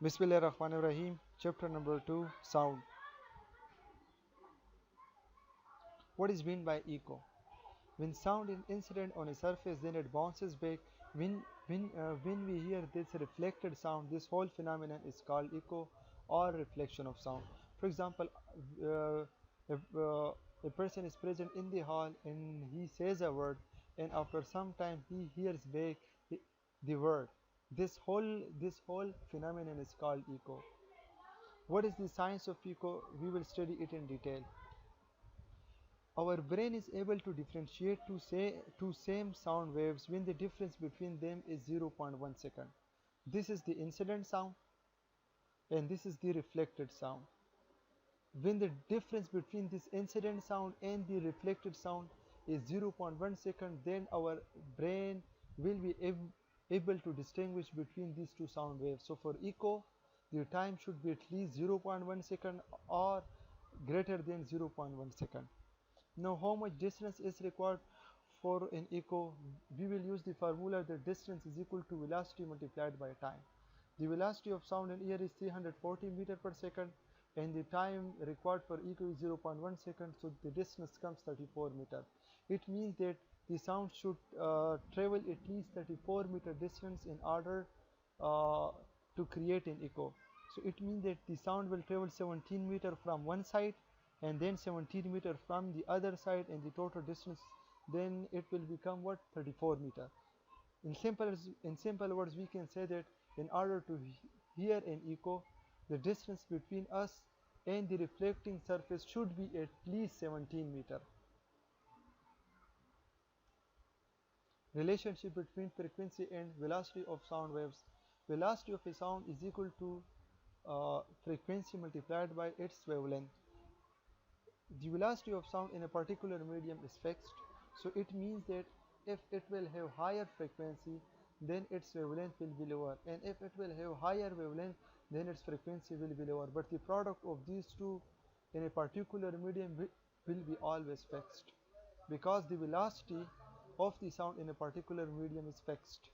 Bismillahirrahmanirrahim. Chapter number 2, Sound. What is meant by echo? When sound is incident on a surface, then it bounces back. When we hear this reflected sound, this whole phenomenon is called echo or reflection of sound. For example, uh, if a person is present in the hall and he says a word, and after some time he hears back the word. This whole phenomenon is called echo. What is the science of echo? We will study it in detail. Our brain is able to differentiate two same sound waves when the difference between them is zero point 0.1 second. This is the incident sound and this is the reflected sound. When the difference between this incident sound and the reflected sound is zero point 0.1 second, then our brain will be able to distinguish between these two sound waves. So for echo, the time should be at least zero point 0.1 second or greater than zero point 0.1 second. Now, how much distance is required for an echo? We will use the formula that distance is equal to velocity multiplied by time. The velocity of sound in air is 340 meter per second, and the time required for echo is 0.1 second, so the distance comes 34 meter. It means that the sound should travel at least 34 meter distance in order uh, to create an echo. So it means that the sound will travel 17 meter from one side and then 17 meter from the other side, and the total distance then it will become what, 34 meter. In simple words, we can say that in order to hear an echo, the distance between us and the reflecting surface should be at least 17 meter. Relationship between frequency and velocity of sound waves. Velocity of a sound is equal to frequency multiplied by its wavelength. The velocity of sound in a particular medium is fixed, so it means that if it will have higher frequency, then its wavelength will be lower, and if it will have higher wavelength, then its frequency will be lower, but the product of these two in a particular medium will be always fixed, because the velocity of the sound in a particular medium is fixed.